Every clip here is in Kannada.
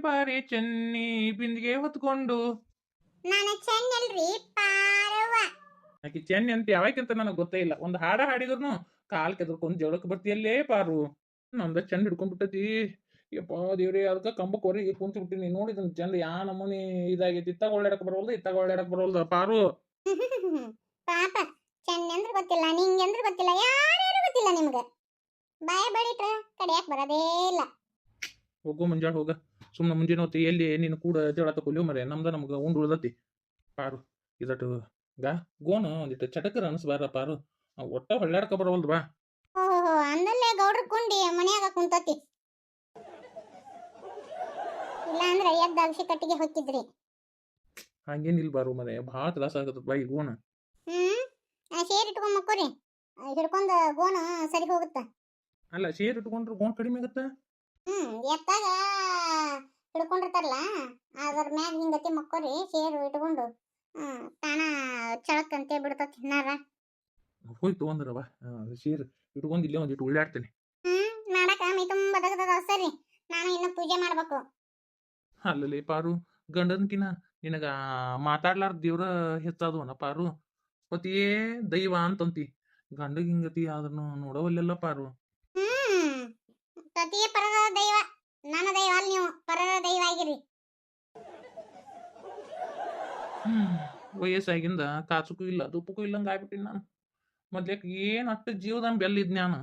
ಬಾರೆ ಚೆನ್ನಿ ಬಿಂದಿಗೆ ಹೊತ್ಕೊಂಡು. ನಾನು ಚೆನ್ನಲ್ರಿ ಪಾರವ್ವ. ಆಕಿ ಚೆನ್ನಿ ಅಂತ ಯಾವಾಗಂತ ನನಗೆ ಗೊತ್ತೇ ಇಲ್ಲ. ಒಂದು ಹಾಡ ಹಾಡಿದ್ರು ಕಾಲ್ ಕೆದರ್ಕೊಂಡು ಜಗಳಕ್ಕೆ ಬರ್ತಿಯಲ್ಲೇ ಪಾರು. ನಮ್ದ ಚೆಂದ ಹಿಡ್ಕೊಂಡ್ಬಿಟ್ಟತಿ. ಯಪ್ಪ ದೇವ್ರಿ, ಅದಕ್ಕೆ ಕಂಬಕ್ಕೆ ಹೊರಗೆ ಕುಂತು ಬಿಟ್ಟಿನಿ. ನೋಡಿದನ್ ಚೆಂದ ಯಾ ನಮೂನಿ ಇದಾಗೈತಿ. ಇತ್ತಾಗ ಒಳ್ಳಾಡಕ್ ಬರೋಲ್ದು, ಇತ್ತಾಗ ಒಳ್ಳಾಡಕ್ ಬರೋಲ್ದು ಪಾರು. ಪಾಪ ಚೆನ್ನ ಅಂದ್ರೆ ಗೊತ್ತಿಲ್ಲ, ನಿಂಗೆ ಅಂದ್ರೆ ಗೊತ್ತಿಲ್ಲ, ಯಾರ್ಯಾರು ಗೊತ್ತಿಲ್ಲ ನಿಮ್ಗೆ. ಬಾಯ ಬಳಿಟ್ರ ಕಡಿಯಾಕ್ ಬರೋದೇ ಇಲ್ಲ. ಹೋಗು ಮುಂಜಾಳೆ ಹೋಗ. ಸುಮ್ಮನೆ ಮುಂಜಾನೆ ಹೊತ್ತು ಎಲ್ಲಿ ನೀನು ಕೂಡ ಜಗಳ ತಗೊಲಿವ್ ಮರೆ. ನಮ್ದ ನಮ್ಗೆ ಉಂಡು ಉಳ್ದತಿ ಪಾರು. ಇದಟ್ಟು ಗೋಣ ಒಂದಿಟ್ಟು ಚಟಕರ ಅನಿಸ್ಬಾರ ಪಾರು. ಒಟ್ಟ ಹೊಳ್ಳಾಡಕ ಬರೋಲ್ದು ಬಾ. ಓಹೋ, ಅಂದಲ್ಲೇ ಗೌಡ್ರ ಕುಂಡಿ ಮನ್ಯಾಗ ಕುಂತತಿ. ಇಲ್ಲ ಅಂದ್ರೆ ಎದ್ದ ಅಗಸಿ ಕಟ್ಟಿಗೆ ಹೊಕ್ಕಿದ್ರಿ. ಹಂಗೇನಿಲ್ ಬಾರು ಮನೆ, ಭಾಳ ತ್ರಾಸ ಆಗತ್ತ ಬಾ ಈ ಗೋಣ. ಶೇರ್ ಇಟ್ಕೊಂಡ್ ಮಕ್ಕೋರಿ, ಹಿಡ್ಕೊಂಡ ಗೋಣ ಸರಿ ಹೋಗುತ್ತ. ಅಲ್ಲ, ಶೇರ್ ಇಟ್ಕೊಂಡ್ರೆ ಗೋಣ ಕಡಿಮೆ ಆಗತ್ತ. ಎತ್ತಾಗ ಹಿಡ್ಕೊಂಡಿರ್ತಾರಲ್ಲ ಅದ್ರ ಮ್ಯಾಗ ಹಿಂಗತಿ ಮಕ್ಕೋರಿ, ಶೇರು ಇಟ್ಕೊಂಡು ತಾನ ಚಳಕ್ಕಂತೆ ಬಿಡ್ತತಿ ನಾರ. ಹೋಯ್ತು ಅಂದ್ರವ ಶೇರ್ ಇಟ್ಕೊಂಡು ಇಲ್ಲೇ ಒಂದಿಟ್ಟು ಉಳ್ಳಾಡ್ತೇನೆ. ಮಾಡಕ ಮೈ ತುಂಬ ದಗದದ. ಸರಿ, ನಾನು ಇನ್ನು ಪೂಜೆ ಮಾಡ್ಬೇಕು. ಅಲ್ಲಲ್ಲಿ ಪಾರು, ಗಂಡನ್ಕಿನ ನಿನಗ ಮಾತಾಡ್ಲಾರ್ದ ದೇವ್ರ ಹೆಚ್ಚಾದವನ ಪಾರು. ಪತಿಯೇ ದೈವ ಅಂತಂತಿ, ಗಂಡಗ ಹಿಂಗತಿ ಆದ್ರೂ ನೋಡವಲ್ಲೆಲ್ಲ ಪಾರು. ಪತಿಯೇ ಪರದ ದೈವ, ನನ್ನ ದೈವ ಅಲ್ಲಿ, ನೀವು ಪರದ ದೈವ ಆಗಿರಿ. ವಯಸ್ಸಾಗಿಂದ ಕಾಚಕ್ಕೂ ಇಲ್ಲ ತುಪ್ಪಕ್ಕೂ ಇಲ್ಲಂಗ ಆಗ್ಬಿಟ್ಟಿನಿ ನಾನು. ಮೊದ್ಲೇಕ್ ಏನ್ ಅಷ್ಟು ಜೀವದಂಗ ಬೆಲ್ಲಿದ್ ನಾನು.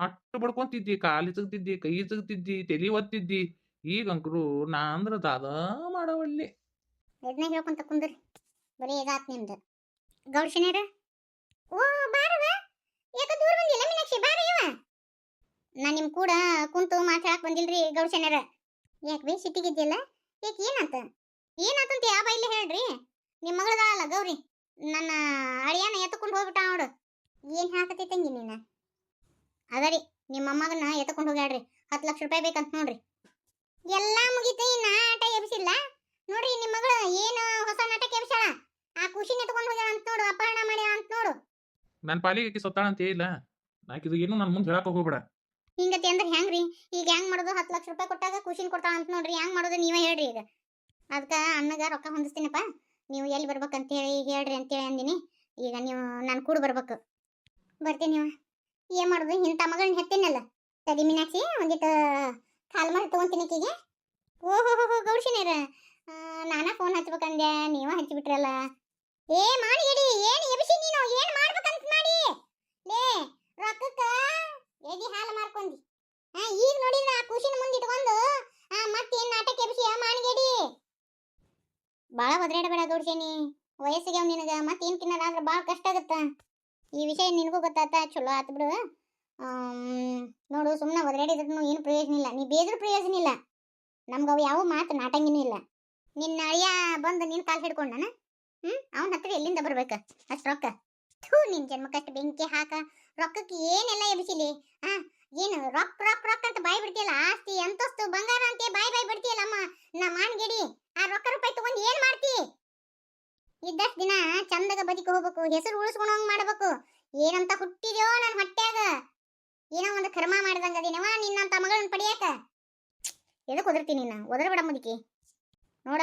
ಅಟ್ಟು ಬಡ್ಕೊಂತಿದ್ದಿ, ಕಾಲಿ ಸಿಗ್ತಿದ್ದಿ, ಕೈ ಸಿಗ್ತಿದ್ದಿ, ತಲಿ ಒತ್ತಿದ್ದಿ. ಈಗಂಕರು ನಾ ಅಂದ್ರ ದಾದ ಮಾಡವಲ್ಲಿ. ಇದನ್ನ ಹೇಳ್ಕೊಂತ ಕುಂದ್ರಿ, ಬರೀ ಇದಾತ್ ನಿಮ್ದು. ಗೌಡ್ಶನೇರ, ಓ ಬಾರವ, ಯಾಕ ದೂರ ಬಂದಿಲ್ಲ ಮೀನಾಕ್ಷಿ, ಬಾರ ಇವ. ನಾ ನಿಮ್ ಕೂಡ ಕುಂತು ಮಾತಾಡಕ್ ಬಂದಿಲ್ರಿ ಗೌಡ್ಶನೇರ. ಯಾಕೆ ಬೇ ಸಿಟ್ಟಿಗಿದ್ದಿಲ್ಲ? ಯಾಕೆ ಏನಾತ? ಏನಾತಂತ ಯಾವ ಬೈಲಿ ಹೇಳ್ರಿ. ನಿಮ್ಮ ಮಗಳದಾಳಲ್ಲ ಗೌರಿ, ನನ್ನ ಅಳಿಯನ ಎತ್ಕೊಂಡು ಹೋಗ್ಬಿಟ್ಟ ನೋಡು. ಏನ್ ಹಾಕತಿ ತಂಗಿ ನೀನ? ಅದರಿ, ನಿಮ್ಮ ಮೊಮ್ಮಗನ ಎತ್ಕೊಂಡು ಹೋಗ್ಯಾಡ್ರಿ. 10 ಲಕ್ಷ ರೂಪಾಯಿ ಬೇಕಂತ ನೋಡ್ರಿ. ಎಲ್ಲಾ ಮುಗಿತು, ಇನ್ನ ಆಟ ಎಬ್ಸಿಲ್ಲ ನೋಡ್ರಿ. ನಿಮ್ಮ ಮಗಳು ಏನು ಹೊಸ ನಾಟಕ ಎಬ್ಸಾಳ? ಆ ಖುಷಿನ ಎತ್ಕೊಂಡು ಹೋಗ್ಯಾಳ ಅಂತ ನೋಡು, ಅಪಹರಣ ಮಾಡ್ಯಾಳ ಅಂತ ನೋಡು. ನನ್ನ ಪಾಲಿಗೆ ಆಕಿ ಸತ್ತಾಳ ಅಂತ ಇಲ್ಲ. ಆಕಿದು ಏನು ನನ್ನ ಮುಂದೆ ಹೇಳಕ್ ಹೋಗ್ಬೇಡ. ಹಿಂಗತಿ ಅಂದ್ರೆ ಹೆಂಗ್ರಿ? ಈಗ ಹೆಂಗ್ ಮಾಡೋದು? 10 ಲಕ್ಷ ರೂಪಾಯಿ ಕೊಟ್ಟಾಗ ಖುಷಿನ ಕೊಡ್ತಾಳ ಅಂತ ನೋಡ್ರಿ. ಹೆಂಗ್ ಮಾಡೋದು ನೀವೇ ಹೇಳ್ರಿ. ಈಗ ಅದಕ್ಕ ಅಣ್ಣಗ ರೊಕ್ಕ ಹೊಂದಿಸ್ತೀನಪ್ಪ, ನೀವು ಎಲ್ಲಿ ಬರ್ಬೇಕಂತ ಹೇಳಿ ಹೇಳ್ರಿ ಅಂತೇಳಿ ಅಂದಿನಿ. ಈಗ ನೀವು ನಾನು ಕೂಡ ಬರ್ಬೇಕು. ಬರ್ತೀನಿ. ನೀವು ಏನ್ ಮಾಡೋದು? ಇಂಥ ಮಗಳನ್ನ ಹೆತ್ತೇನಲ್ಲ. ತಡಿ ಮೀನಾಕ್ಷಿ, ಒಂದಿಟ್ಟು ಕಾಲ್ ಮಾಡಿ ತಗೊಂತೀನಿ ಆಕಿಗೆ. ಓಹೋ ಗೌಡ್ಶಿನೇರ, ನಾನಾ ಫೋನ್ ಹಚ್ಬೇಕಂದೆ, ನೀವ ಹಚ್ಚಿಬಿಟ್ರಲ್ಲ. ಏ ಮಾಡಿ ಇಡಿ, ಏನ್ ಎಬ್ಸಿ ನೀನು? ಏನ್ ಮಾಡ್ಬೇಕಂತ ಮಾಡಿ? ಲೇ, ರೊಕ್ಕಕ್ಕ ಎದಿ ಹಾಲು ಮಾರ್ಕೊಂಡಿ. ಈಗ ನೋಡಿದ್ರ ಆ ಖುಷಿನ ಮುಂದೆ ಇಟ್ಕೊಂಡು ಮತ್ತೇನ್ ನಾಟಕ ಎಬ್ಸಿ ಮಾಣಿಗೆಡಿ. ಬಾಳ ಒದ್ರಾಡಬೇಡ ಗೌಡ್ಶೇನಿ, ವಯಸ್ಸಿಗೆ ನಿನಗ ಮತ್ತೇನ್ ತಿನ್ನೋದಾದ್ರೆ ಬಾಳ ಕಷ್ಟ ಆಗತ್ತ. ಈ ವಿಷಯ ನಿನಗೂ ಗೊತ್ತಾತ, ಚಲೋ ಆತ್ ಬಿಡು. ನೋಡು, ಸುಮ್ಮನೆ ಒದ್ರಾಡಿದ್ರು ಏನು ಪ್ರಯೋಜನ ಇಲ್ಲ. ನೀ ಬೇದ್ರ ಪ್ರಯೋಜನ ಇಲ್ಲ. ನಮ್ಗೆ ಅವು ಯಾವ ಮಾತು ನಾಟಂಗಿನೂ ಇಲ್ಲ. ನಿನ್ನ ಅಳಿಯ ಬಂದು ನಿನ್ ಕಾಲ್ ಹಿಡ್ಕೊಂಡನ, ಅವನ ಹತ್ರ ಎಲ್ಲಿಂದ ಬರ್ಬೇಕ ಅಷ್ಟು ರೊಕ್ಕ? ನಿನ್ ಜನ್ಮಕ್ಕಷ್ಟು ಬೆಂಕಿ ಹಾಕ. ರೊಕ್ಕಕ್ಕೆ ಏನೆಲ್ಲ ಎಬ್ಸಿಲಿ? ಏನು ರೊಕ್ಕ ರೊಕ್ಕ ರೊಕ್ಕ ಅಂತ ಬಾಯಿ ಬಿಡ್ತಿಯಲ್ಲ? ಆಸ್ತಿ ಅಂತಸ್ತು ಬಂಗಾರ ಅಂತ ಬಾಯಿ ಬಿಡ್ತಿಯಲ್ಲ ಅಮ್ಮ. ನಾ ಮಾನ್ಗೆಡಿ, ಆ ರೊಕ್ಕ ರೂಪಾಯಿ ತಗೊಂಡು ಏನ್ ಮಾಡ್ತಿ? ಇದ್ದಷ್ಟು ದಿನ ಚಂದಗ ಬದುಕಿ ಹೋಗ್ಬೇಕು, ಹೆಸರು ಉಳಿಸ್ಕೊಂಡಂಗ್ ಮಾಡ್ಬೇಕು. ಏನಂತ ಹುಟ್ಟಿದ್ಯೋ ನನ್ನ ಹೊಟ್ಟ್ಯಾಗ, ಏನೋ ಒಂದು ಕರ್ಮ ಮಾಡಿದಂಗ ಅದೇನವ ನಿನ್ನಂತ ಮಗಳನ್ನ ಪಡಿಯಾಕ. ಎದಕ್ ಒದರ್ತೀನಿ? ನಾ ಒದರಬೇಡ ಮುದುಕಿ. ನೋಡ,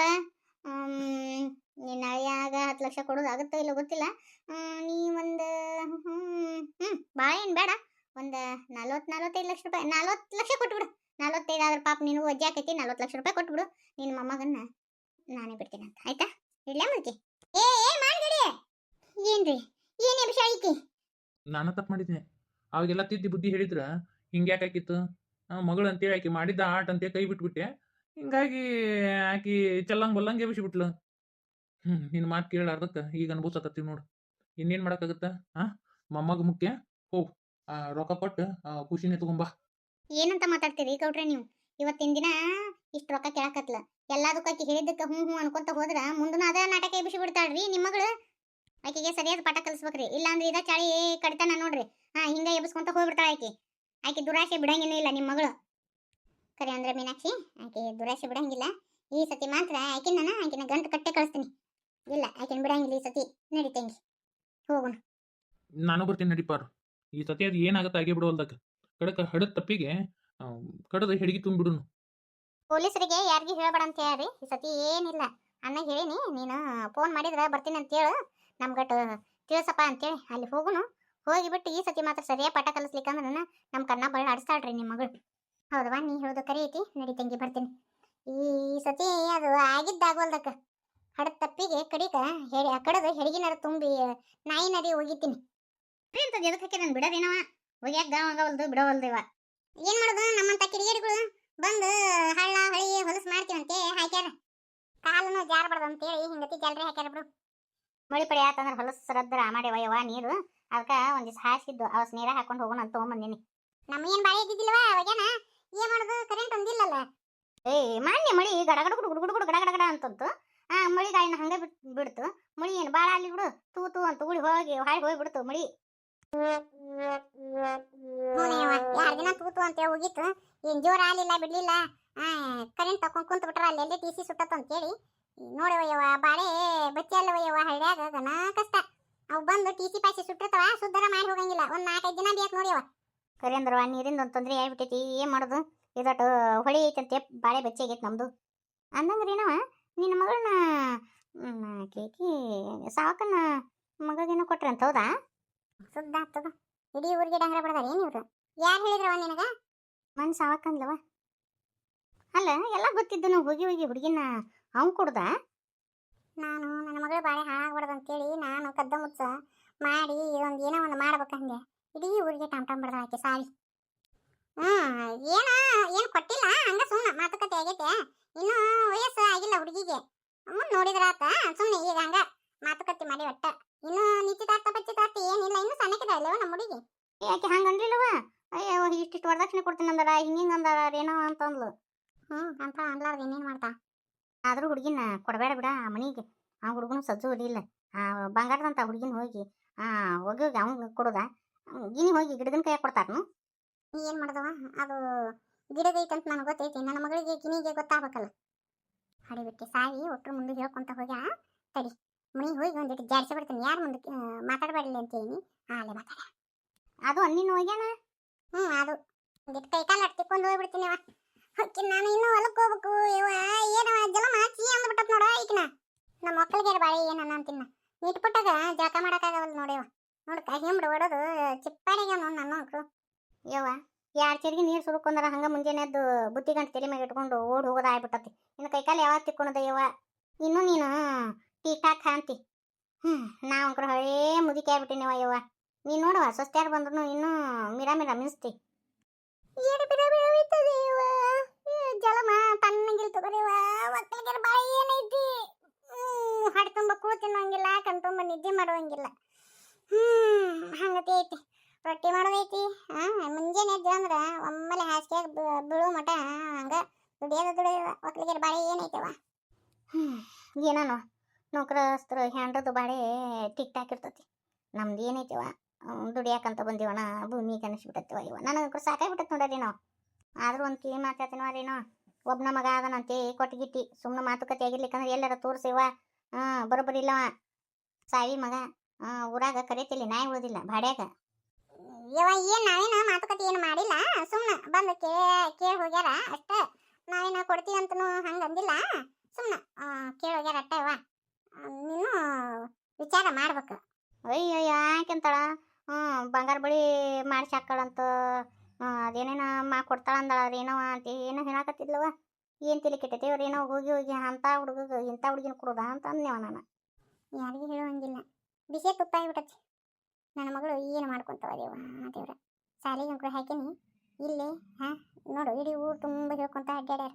ನಿನ್ನ ಅಳಿಯಾಗ 10 ಲಕ್ಷ ಕೊಡೋದು ಆಗುತ್ತೋ ಇಲ್ಲೋ ಗೊತ್ತಿಲ್ಲ. ನೀ ಒಂದು ಭಾಳ ಏನು ಬೇಡ, ಒಂದು 40-45 ಲಕ್ಷ ರೂಪಾಯಿ, 40 ಲಕ್ಷ ಕೊಟ್ಬಿಡು. 45 ಆದ್ರೆ ಪಾಪ ನಿನಗೂ ವಜ್ಜೆ ಆಕೈತಿ. 40 ಲಕ್ಷ ರೂಪಾಯಿ ಕೊಟ್ಬಿಡು. ನಿನ್ನ ಮೊಮ್ಮಗನ್ನ ನಾನೇ ಬಿಡ್ತೀನಿ ಅಂತ, ಆಯ್ತಾ? ಇಡ್ಲಾ ಮುದುಕಿ? ಏ ಮಾಡ್ಗಡಿ, ಏನ್ರಿ ಏನೇ ವಿಷಯ ಐತಿ? ನಾನು ತಪ್ಪು ಮಾಡಿದ್ನೆ. ಅವಾಗೆಲ್ಲ ತಿದ್ದಿ ಬುದ್ಧಿ ಹೇಳಿದ್ರ ಹಿಂಗ್ಯಾಕಾಕಿತ್ತು? ಮಗಳು ಅಂತೇಳಿ ಆಕಿ ಮಾಡಿದ್ದ ಆಟ ಅಂತೇಳಿ ಕೈ ಬಿಟ್ಬಿಟ್ಟೆ. ಹಿಂಗಾಗಿ ಆಕಿ ಚಲ್ಲಂಗ್ ಬಲ್ಲಂಗೆ ಎಬ್ಸಿಬಿಟ್ಲು. ನಿನ್ನ ಮಾತು ಕೇಳಾರ್ದಕ್ಕ ಈಗ ಅನ್ಭವಿಸಕತ್ತೀವಿ ನೋಡು. ಇನ್ನೇನ್ ಮಾಡಕ್ಕಾಗತ್ತ? ಮೊಮ್ಮಗ ಮುಖ್ಯ. ಹೋಗ್ ರೊಕ್ಕ ಕೊಟ್ಟು ಖುಷಿನೇ ತಗೊಂಬಾ. ಏನಂತ ಮಾತಾಡ್ತೀರಿ ಗೌಡ್ರೆ ನೀವು? ಇವತ್ತಿನ ದಿನ ಇಷ್ಟು ರೊಕ್ಕ ಕೇಳಕತ್ಲ, ಎಲ್ಲದಕ್ಕೂ ಆಕಿ ಹೇಳಿದ್ದಕ್ಕೆ ಹ್ಞೂ ಅನ್ಕೊಂತ ಹೋದ್ರ ಮುಂದನ ಅದ ನಾಟಕ ಎಬ್ಸಿ ಬಿಡ್ತಾಳ್ರಿ ನಿಮ್ಮ ಮಗಳು. ಆಕಿಗೆ ಸರಿಯಾದ ಪಾಠ ಕಲಿಸ್ಬೇಕ್ರಿ, ಇಲ್ಲಾಂದ್ರೆ ಇದ ಚಾಳಿ ಕಡಿತಾನ ನೋಡ್ರಿ. ಹಿಂಗ ಎಬ್ಸ್ಕೊಂತ ಹೋಗ್ಬಿಡ್ತಾಳ ಆಕಿ. ಆಕಿ ದುರಾಸೆ ಬಿಡಂಗೇನೂ ಇಲ್ಲ ನಿಮ್ಮ ಮಗಳು. ಕರೆ ಅಂದ್ರೆ ಮೀನಾಕ್ಷಿ, ಆಕಿ ದುರಾಸೆ ಬಿಡಂಗಿಲ್ಲ. ಈ ಸತಿ ಮಾತ್ರ ಆಕಿನ ಗಂಟು ಕಟ್ಟೆ ಕಳಿಸ್ತೀನಿ. ಇಲ್ಲ, ಆಕಿನ ಬಿಡಂಗಿಲ್ಲ ಈ ಸತಿ. ನಡಿತಂಗಿ, ಹೋಗೋಣ. ನಾನು ಬರ್ತೀನಿ ನಡಿಪಾರು. ಈ ಸತಿ ಅದು ಏನಾಗತ್ತ ಆಗೇ ಬಿಡೋಲ್ದಕ್ಕ. ಕಡಕ ಹಡದ ತಪ್ಪಿಗೆ ಕಡದ ಹೆಡಿಗೆ ತುಂಬಿಬಿಡುನು. ಪೊಲೀಸರಿಗೆ ಯಾರಿಗೂ ಹೇಳ್ಬೇಡ ಅಂತ ಹೇಳ್ರಿ ಈ ಸತಿ ಏನಿಲ್ಲ ಅಣ್ಣಗೆ ಹೇಳೀನಿ ನೀನು ಫೋನ್ ಮಾಡಿದ್ರೆ ಬರ್ತೀನಿ ಅಂತ ಹೇಳು ನಮ್ಗಟ್ ತಿಳಿಸಪ್ಪ ಅಂತೇಳಿ ಅಲ್ಲಿ ಹೋಗುನು ಹೋಗಿಬಿಟ್ಟು ಈ ಸತಿ ಮಾತ್ರ ಸರಿಯಾಗಿ ಪಾಠ ಕಲಿಸ್ಲಿಕ್ಕಂದ್ರೆ ನಮ್ಮ ಕಣ್ಣ ಬಳ್ಳ ಆಡಿಸ್ತಾಳ್ರಿ ನಿಮ್ಮ ಮಗಳು ಹೌದವಾ ನೀ ಹೇಳೋದು ಕರಿ ಐತಿ ನಡಿ ತಂಗಿ ಬರ್ತೀನಿ ಈ ಸತಿ ಅದು ಆಗಿದ್ದಾಗೋಲ್ದಕ್ಕ ಹಡದ ತಪ್ಪಿಗೆ ಕಡಿಕ ಕಡದು ಹೆಡಿಗಿನರ ತುಂಬಿ ನಾಯಿ ನದಿ ಹೋಗಿತೀನಿ ಅಂತ ಎದಕ್ಕೆ ಹಾಕಿ ನಾನು ಬಿಡೋದೇನವ ಹೋಗ್ಯಾಕ ಗಾವಲ್ದು ಬಿಡವಲ್ದಿವ ಏನ್ ಮಾಡೋದು ನಮ್ಮಂತ ಕಿಡಿಗೇಡಿಗಳು ಬಂದು ಹಳ್ಳ ಹೊಳಿ ಹೊಲಸು ಮಾಡ್ತೀವಂತೆ ಹಾಕ್ಯಾರ ಕಾಲನು ಜಾರಬಾರ್ದು ಅಂತೇಳಿ ಹಿಂಗತಿ ಜಲ್ರಿ ಹಾಕ್ಯಾರ ಬಿಡು ಮಳಿ ಪಡಿ ಆತಂದ್ರೆ ಹೊಲಸು ಸರದ್ರ ಮಾಡ್ಯವ ನೀರು ಅದಕ್ಕ ಒಂದಿವ್ಸ ಹಾಸಿದ್ದು ಅವಸ್ ನೀರ ಹಾಕೊಂಡು ಹೋಗೋಣ ಅಂತ ತೊಗೊಂಬಂದಿನಿ ನಮಗೇನ್ ಬಾಳೆ ಇದ್ದಿದ್ದಿಲ್ವಾ ಅವಾಗೇನ ಏನ್ ಮಾಡೋದು ಕರೆಂಟ್ ಒಂದಿಲ್ಲಲ್ಲ ಮಾನ್ಯ ಮಳಿ ಗಡಗಡ ಗುಡುಗುಡು ಗಡಗಡ ಅಂತಂತು ಮಳಿ ಗಾಳಿನ ಹಂಗ ಬಿಡ್ತು ಮಳಿ ಏನು ಬಾಳ ಅಲ್ಲಿ ಬಿಡು ತೂ ಅಂತ ಉಳಿ ಹೋಗಿ ಬಿಡ್ತು ಮಳಿ ಎರಡ್ ದಿನ ತೂತು ಅಂತ ಹೋಗಿತ್ತು ಏನ್ ಜೋರ ಆಲಿಲ್ಲ ಬಿಡ್ಲಿಲ್ಲ ಕರೆಂಟ್ ತಕೊಂಡ್ ಕುಂತ ಬಿಟ್ರ ಅಲ್ಲಿ ಎಲ್ಲಿ ಟಿಸಿ ಸುಟ್ಟತ್ ಅಂತೇಳಿ ನೋಡವಯ್ಯವ ಬಾಳೆ ಬಚ್ಚಿ ಅಲ್ಲವಯ್ಯವ ಹಳ್ಳ್ಯಾಗ ಗನ ಕಷ್ಟ ಅವು ಬಂದು ಟಿಸಿ ಪಾಸಿ ಸುಟ್ಟಿರ್ತಾವ ಸುದ್ದಾರ ಮಾಡಿ ಹೋಗಂಗಿಲ್ಲ ಒಂದ್ 4-5 ದಿನ ಬೇಕು ನೋಡ್ಯವ ಕರೆಂದ್ರವ ನೀರಿಂದ ಒಂದು ತೊಂದ್ರೆ ಆಗ್ಬಿಟ್ಟೈತಿ ಏನ್ ಮಾಡೋದು ಇದಟ್ಟು ಹೊಳಿ ಐತಂತೆ ಬಾಳೆ ಬಚ್ಚಿ ಆಗೈತಿ ನಮ್ದು ಅಂದಂಗ್ರಿ ಏನವ ನಿನ್ನ ಮಗಳನ್ನ ಕೇಕಿ ಸಾಕನ್ನ ಮಗಗೇನೋ ಕೊಟ್ರಿ ಅಂತ ಹೌದಾ ಸುದ್ದ ಆಗ್ತದ ಇಡೀ ಊರಿಗೆ ಡಂಗ್ರ ಬಿಡದಾರ ಏನ್ ಇವ್ರು ಯಾರು ಹೇಳಿದ್ರವ ನಿನಗ ಮನ್ ಸಾಕಂದ್ಲವ ಅಲ್ಲ ಎಲ್ಲ ಗೊತ್ತಿದ್ದು ನಾವು ಹೋಗಿ ಹುಡುಗಿನ ಅವ್ನು ಕೊಡ್ದ ನಾನು ನನ್ನ ಮಗಳು ಬಾಳೆ ಹಾಳಾಗ್ಬಾರ್ದು ಅಂತೇಳಿ ನಾನು ಕದ್ದ ಮುಚ್ಚ ಮಾಡಿ ಒಂದು ಏನೋ ಒಂದು ಮಾಡ್ಬೇಕಂದೆ ಇಡೀ ಊರಿಗೆ ಟಮ್ ಬಿಡ್ದ ಆಕೆ ಸಾರಿ ಏನು ಕೊಟ್ಟಿಲ್ಲ ಹಂಗ ಸುಮ್ಮನೆ ಮಾತುಕತೆ ಆಗೈತೆ ಇನ್ನೂ ವಯಸ್ಸು ಆಗಿಲ್ಲ ಹುಡುಗಿಗೆ ಮುಂದೆ ನೋಡಿದ್ರಾತ ಸುಮ್ಮನೆ ಈಗ ಹಂಗ ಮಾತುಕತೆ ಮಾಡಿ ಒಟ್ಟ ಇನ್ನು ನಿಶ್ಚಿತಾರ್ಥ ಪಚ್ಚಿತಾರ್ಥ ಏನಿಲ್ಲ ಇನ್ನು ಸಣ್ಣಕ್ಕಿದಾಳಲ್ಲವ ನಮ್ಮ ಹುಡುಗಿ ಯಾಕೆ ಹಂಗನ್ಲಿಲ್ಲವ ಅಯ್ಯೋ ಇಷ್ಟಿಷ್ಟು ವರದಕ್ಷಿಣೆ ಕೊಡ್ತೀನಿ ಅಂದಾರ ಹಿಂಗ ಅಂದಾರ ಏನೋ ಅಂತಂದ್ಲು ಅಂತ ಅನ್ಲಾರ್ದು ಇನ್ನೇನು ಮಾಡ್ತಾ ಆದ್ರೂ ಹುಡುಗಿನ ಕೊಡಬೇಡ ಬಿಡ ಆ ಮನಿಗೆ ಆ ಹುಡುಗನು ಸಜ್ಜು ಇಲ್ಲ ಬಂಗಾರದಂತ ಹುಡುಗಿನ ಹೋಗಿ ಹೋಗಿ ಅವ್ನಿಗೆ ಕೊಡೋದ ಗಿನಿ ಹೋಗಿ ಗಿಡಗನ ಕೈಯಾಗ ಕೊಡ್ತಾರನು ಏನು ಮಾಡ್ದವ ಅದು ಗಿಡದೈತಂತ ನನಗೆ ಗೊತ್ತೈತಿ ನನ್ನ ಮಗಳಿಗೆ ಗಿನಿಗೆ ಗೊತ್ತಾಗಬೇಕಲ್ಲ ಹಡಿಬಿಟ್ಟು ಸಾಯಿ ಒಟ್ಟರು ಮುಂದೆ ಹೇಳ್ಕೊಂತ ಹೋಗ್ಯಾ ತಡಿ ಮನೆಗೆ ಹೋಗಿ ಒಂದಿಟ್ಟು ಜಾಡಿಸಿ ಬಿಡ್ತೀನಿ ಯಾರು ಮುಂದೆ ಮಾತಾಡಬೇಡಲಿ ಅಂತ ಹೇಳಿ ಅಲ್ಲೇ ಮಾತಾಡ ಅದು ಅನ್ನಿನ ಹೋಗ್ಯಾನ ಅದು ಒಂದಿಟ್ಟು ಕೈ ಕಾಲು ಅಡ್ತಿಕೊಂಡು ಹೋಗ್ಬಿಡ್ತೀನಿ ಹೊಕ್ಕಿ ನಾನು ಇನ್ನೂ ಹೊಲಕ್ಕೆ ಹೋಗ್ಬೇಕು ಇವ ಏನವ ಜಲ ಮಾಚಿ ಅಂದ್ಬಿಟ್ಟತ್ ನೋಡ ಈಗಿನ ನಮ್ಮ ಮಕ್ಕಳಿಗೆ ಬಾಳೆ ಏನನ್ನ ಅಂತಿನ್ನ ನೀಟ್ ಪುಟ್ಟಾಗ ಜಳಕ ಮಾಡೋಕ್ಕಾಗವಲ್ಲ ನೋಡ್ಯವ ನೋಡಿ ಹಿಂಬ್ರು ಹೊಡೋದು ಚಿಪ್ಪಾಡಿಗೆ ನೋಡಿ ನನ್ನ ಮಕ್ಕಳು ಯವ್ವ ಯಾರು ಚರಿಗೆ ನೀರು ಸುರುಕೊಂಡ್ರ ಹಂಗ ಮುಂಜಾನೆ ಎದ್ದು ಬುತ್ತಿ ಗಂಟು ತಲೆ ಮೇಲೆ ಇಟ್ಕೊಂಡು ಓಡಿ ಹೋಗೋದು ಆಗ್ಬಿಟ್ಟತಿ ಇನ್ನು ಕೈಕಾಲು ಯಾವಾಗ ತಿಕ್ಕೊಳದ ಯವ್ವ ಇನ್ನೂ ನೀನು ಟೀ ಟಾಕ್ ಅಂತಿ ನಾವು ಅಂಕರು ಹಳೇ ಮುದುಕಿ ಆಗ್ಬಿಟ್ಟಿನಿವ ಯವ್ವ ನೀನು ನೋಡುವ ಸ್ವಸ್ತ್ಯಾರು ಬಂದ್ರು ಇನ್ನೂ ಮಿರಾ ಮಿನ್ಸ್ತಿ ಜಲಮ ತಣ್ಣಗಿಲ್ ತಗೋರಿವ ಮಕ್ಕಳಿಗೆ ಬಾಳೆ ಏನೈತಿ ಹೊಟ್ಟೆ ತುಂಬ ಕೂಳು ತಿನ್ನೋಂಗಿಲ್ಲ ಕಣ್ ತುಂಬ ನಿದ್ದೆ ಮಾಡುವಂಗಿಲ್ಲ ಹಂಗತಿ ಐತಿ ರೊಟ್ಟಿ ಮಾಡೋದೈತಿ ಮುಂಜಾನೆ ಎದ್ದು ಅಂದ್ರೆ ಒಮ್ಮೆಲೆ ಹಾಸಿಗೆ ಬೀಳೋ ಮಟ ಹಂಗ ದುಡಿಯೋದು ಮಕ್ಕಳಿಗೆ ಬಾಳೆ ಏನೈತವ ಏನಾನು ನೌಕರಸ್ಥರು ಹ್ಯಾಂಡ್ರದ್ದು ಬಾಳೆ ಟಿಕ್ ಟಾಕ್ ಇರ್ತತಿ ನಮ್ದು ಏನೈತಿವ ದುಡಿಯಾಕಂತ ಬಂದಿವಣ ಭೂಮಿಗೆ ಅನಿಸ್ಬಿಟ್ಟತ್ತಿವ ಇವ ನನಗೆ ಸಾಕಾಗ್ಬಿಟ್ಟತ್ ನೋಡ್ರಿ ನಾವು ಆದ್ರೂ ಒಂದು ಕಿವಿ ಮಾತಾಡ್ತೀನೋ ಒಬ್ಬನ ಮಗ ಆಗನಂತೆ ಕೊಟ್ಟಿಗಿಟ್ಟಿ ಸುಮ್ಮನೆ ಮಾತುಕತೆ ಆಗಿರ್ಲಿಕ್ಕಂದ್ರೆ ಎಲ್ಲಾರ ತೋರಿಸಿವ ಬರೋಬ್ಬರಿ ಇಲ್ಲವ ಸಾಯಿ ಮಗ ಊರಾಗ ಕರಿತಿಲ್ಲಿ ನಾಯಿ ಉಳಿದಿಲ್ಲ ಭಾಡ್ಯಾಗ ಯವ ಏನು ನಾವೇನ ಮಾತುಕತೆ ಏನು ಮಾಡಿಲ್ಲ ಸುಮ್ಮನೆ ಬಂದು ಕೇಳಿ ಹೋಗ್ಯಾರ ಅಷ್ಟ ನಾವೇನ ಕೊಡ್ತೀವಿ ಅಂತನೂ ಹಂಗೆ ಅಂದಿಲ್ಲ ಸುಮ್ಮನೆ ಕೇಳಿ ಹೋಗ್ಯಾರ ಅಟ್ಟ ಯವ ನೀನು ವಿಚಾರ ಮಾಡ್ಬೇಕು ಅಯ್ಯೋ ಯಾಕೆಂತಾಳ ಬಂಗಾರ ಬಳಿ ಮಾಡಿಸಿ ಹಾಕಳಂತ ಅದೇನೇನ ಕೊಡ್ತಾಳ ಅಂದಳ ಅದೇನೋ ಅಂತ ಏನೋ ಹೇಳಕತ್ತಿದ್ಲವ ಏನು ತಿಳಿ ಕೆಟ್ಟೈತೆ ಅವ್ರೇನೋ ಹೋಗಿ ಅಂತ ಹುಡುಗ ಇಂಥ ಹುಡುಗಿನ ಕೊಡೋದ ಅಂತ ಅಂದೇವ ನಾನು ಯಾರಿಗೂ ಹೇಳುವಂಗಿಲ್ಲ ಬಿಸಿ ತುಪ್ಪ ಆಗಿಬಿಟ್ಟತಿ ನನ್ನ ಮಗಳು ಏನು ಮಾಡ್ಕೊತಾವ ದೇವ್ರ ಶಾಲೆಗೆ ಅಂಕರು ಹಾಕೀನಿ ಇಲ್ಲೇ ನೋಡು ಇಡೀ ಊರು ತುಂಬ ಹೇಳ್ಕೊಂತ ಅಡ್ಡಾಡ್ಯಾರ